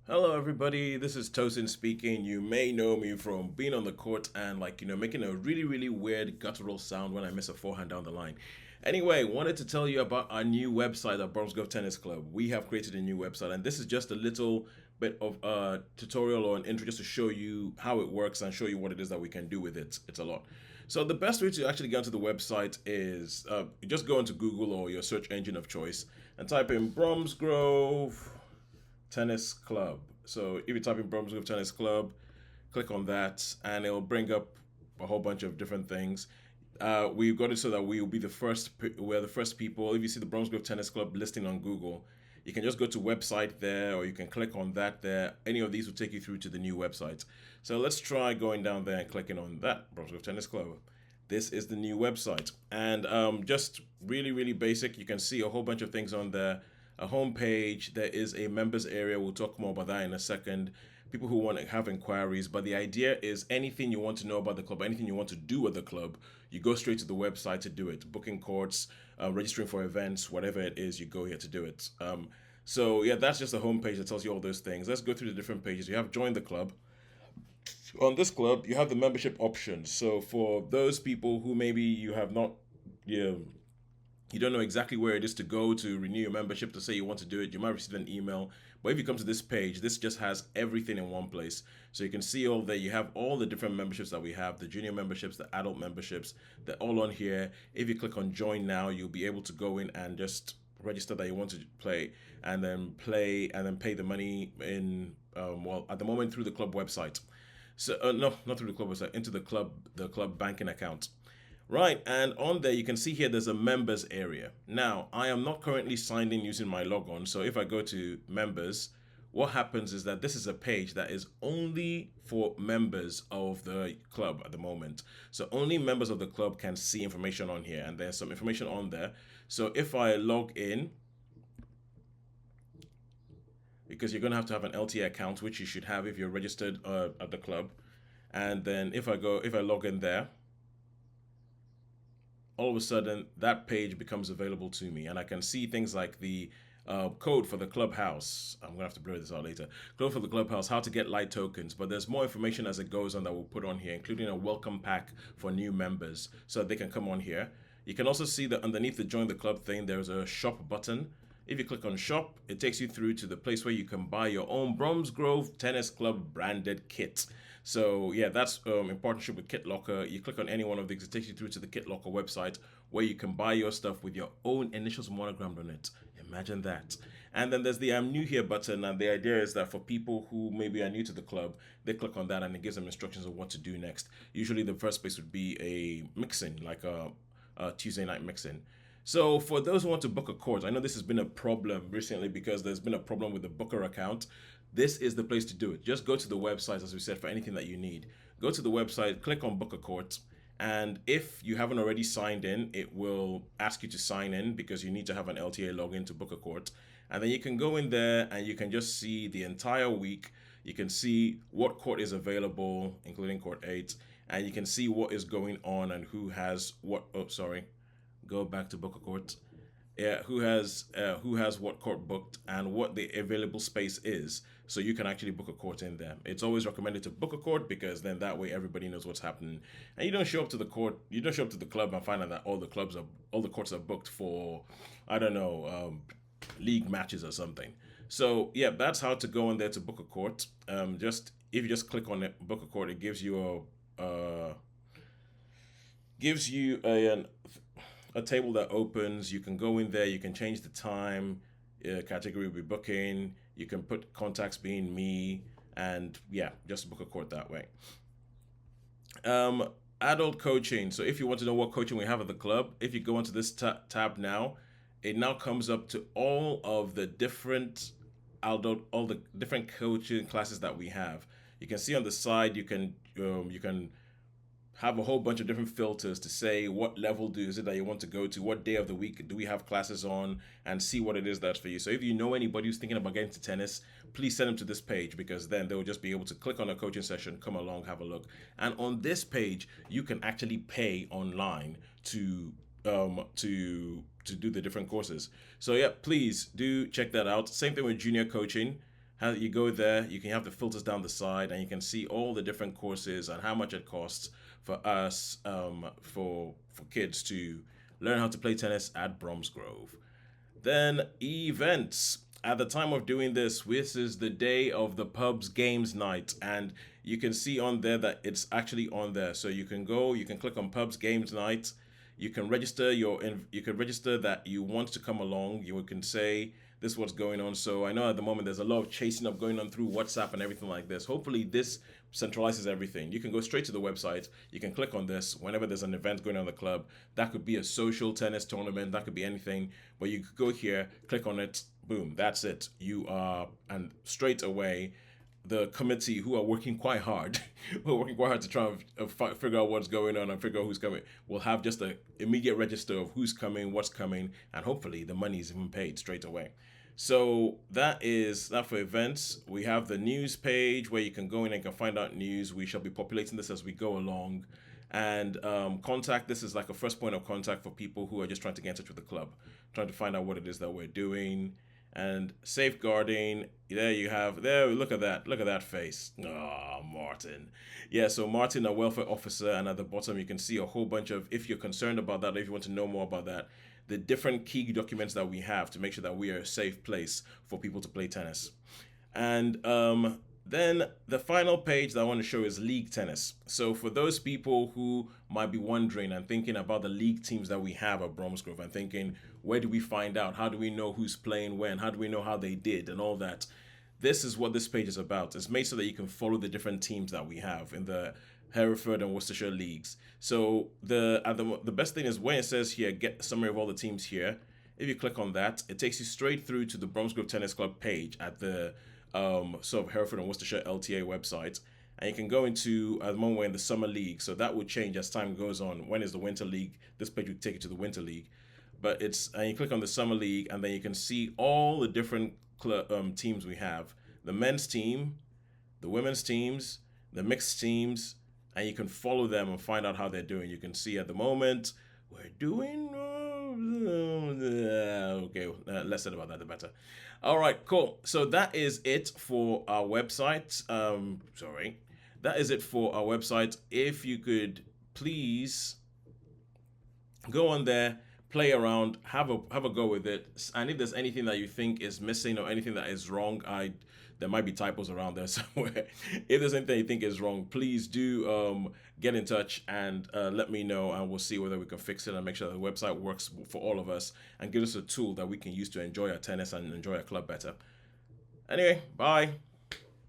Hello, everybody. This is Tosin speaking. You may know me from being on the court and, making a really, really weird guttural sound when I miss a forehand down the line. Anyway, wanted to tell you about our new website at Bromsgrove Tennis Club. We have created a new website, and this is just a little bit of a tutorial or an intro just to show you how it works and show you what it is that we can do with it. It's a lot. So the best way to actually get onto the website is you just go into Google or your search engine of choice and type in Bromsgrove Tennis Club. So if you type in Bromsgrove Tennis Club, click on that, and it'll bring up a whole bunch of different things. We've got it so that we will be the first. We're the first people. If you see the Bromsgrove Tennis Club listing on Google, you can just go to website there, or you can click on that there. Any of these will take you through to the new website. So let's try going down there and clicking on that Bromsgrove Tennis Club. This is the new website, and just really, really basic. You can see a whole bunch of things on there. A home page. There is a members area. We'll talk more about that in a second. People who want to have inquiries, but the idea is anything you want to know about the club, anything you want to do with the club, you go straight to the website to do it. Booking courts, registering for events, whatever it is, you go here to do it. So yeah, that's just a home page that tells you all those things. Let's go through the different pages. You have join the club. On this club, you have the membership options. So for those people who maybe you have not, you know, you don't know exactly where it is to go to renew your membership to say you want to do it, you might receive an email. But if you come to this page, this just has everything in one place. So you can see all that. You have all the different memberships that we have, the junior memberships, the adult memberships, they're all on here. If you click on join now, you'll be able to go in and just register that you want to play and then pay the money in at the moment through the club website. So no, not through the club website, into the club banking account. Right, and on there you can see here there's a members area. Now, I am not currently signed in using my logon, so if I go to members, what happens is that this is a page that is only for members of the club at the moment. So only members of the club can see information on here, and there's some information on there. So if I log in, because you're going to have an LTA account, which you should have if you're registered at the club, and then if I log in there, all of a sudden that page becomes available to me, and I can see things like the code for the clubhouse. I'm gonna have to blur this out later. Code for the clubhouse, how to get light tokens, but there's more information as it goes on that we'll put on here, including a welcome pack for new members so that they can come on here. You can also see that underneath the join the club thing, there's a shop button. If you click on shop, it takes you through to the place where you can buy your own Bromsgrove Tennis Club branded kit. So yeah, that's in partnership with Kit Locker. You click on any one of these, it takes you through to the Kit Locker website where you can buy your stuff with your own initials monogrammed on it. Imagine that. And then there's the I'm new here button, and the idea is that for people who maybe are new to the club, they click on that and it gives them instructions of what to do next. Usually the first place would be a mixing, like a Tuesday night mixing. So for those who want to book a course, I know this has been a problem recently because there's been a problem with the Booker account. This is the place to do it. Just go to the website, as we said, for anything that you need. Go to the website, click on book a court, and if you haven't already signed in, it will ask you to sign in because you need to have an LTA login to book a court. And then you can go in there and you can just see the entire week. You can see what court is available, including court 8, and you can see what is going on and who has what. Oh, sorry, go back to book a court. Yeah, who has what court booked and what the available space is, so you can actually book a court in there. It's always recommended to book a court because then that way everybody knows what's happening, and you don't show up to the court, you don't show up to the club and find out that all the courts are booked for, I don't know, league matches or something. So yeah, that's how to go in there to book a court. Just if you just click on it, book a court, it gives you a table that opens. You can go in there, you can change the time, category will be booking, you can put contacts being me, and yeah, just book a court that way. Adult coaching. So if you want to know what coaching we have at the club, if you go into this tab now, it now comes up to all the different coaching classes that we have. You can see on the side, you can have a whole bunch of different filters to say what level is it that you want to go to, what day of the week do we have classes on, and see what it is that's for you. So if you know anybody who's thinking about getting to tennis, please send them to this page because then they'll just be able to click on a coaching session, come along, have a look. And on this page, you can actually pay online to do the different courses. So yeah, please do check that out. Same thing with junior coaching. How you go there, you can have the filters down the side, and you can see all the different courses and how much it costs for us, for kids to learn how to play tennis at Bromsgrove. Then events. At the time of doing this is the day of the pub's games night, and you can see on there that it's actually on there. So you can go, you can click on pub's games night. You can register you can register that you want to come along. You can say this is what's going on. So I know at the moment there's a lot of chasing up going on through WhatsApp and everything like this. Hopefully this centralizes everything. You can go straight to the website. You can click on this whenever there's an event going on in the club. That could be a social tennis tournament. That could be anything. But you could go here, click on it, boom, that's it. You are, and straight away, the committee who are working quite hard, who are working quite hard to try and figure out what's going on and figure out who's coming, will have just an immediate register of who's coming, what's coming, and hopefully the money is even paid straight away. So that is that for events. We have the news page where you can go in and can find out news. We shall be populating this as we go along. And contact, this is like a first point of contact for people who are just trying to get in touch with the club, trying to find out what it is that we're doing. And safeguarding, there you have, there, look at that face. Ah, Martin. Yeah, so Martin, a welfare officer, and at the bottom you can see a whole bunch of, if you're concerned about that, if you want to know more about that, the different key documents that we have to make sure that we are a safe place for people to play tennis. And then the final page that I want to show is league tennis. So for those people who might be wondering and thinking about the league teams that we have at Bromsgrove and thinking, where do we find out? How do we know who's playing when? How do we know how they did and all that? This is what this page is about. It's made so that you can follow the different teams that we have in the Hereford and Worcestershire leagues. So the best thing is when it says here, get a summary of all the teams here. If you click on that, it takes you straight through to the Bromsgrove Tennis Club page at the sort of Hereford and Worcestershire LTA website. And you can go into, at the moment we're in the summer league, so that will change as time goes on. When is the winter league? This page will take you to the winter league. But and you click on the summer league, and then you can see all the different teams we have. The men's team, the women's teams, the mixed teams, and you can follow them and find out how they're doing. You can see at the moment, we're doing, okay, less said about that, the better. All right, cool. So that is it for our website. That is it for our website. If you could please go on there, play around, have a go with it, and if there's anything that you think is missing or anything that is wrong, there might be typos around there somewhere. If there's anything you think is wrong, please do get in touch and let me know, and we'll see whether we can fix it and make sure that the website works for all of us and give us a tool that we can use to enjoy our tennis and enjoy our club better. Anyway, bye.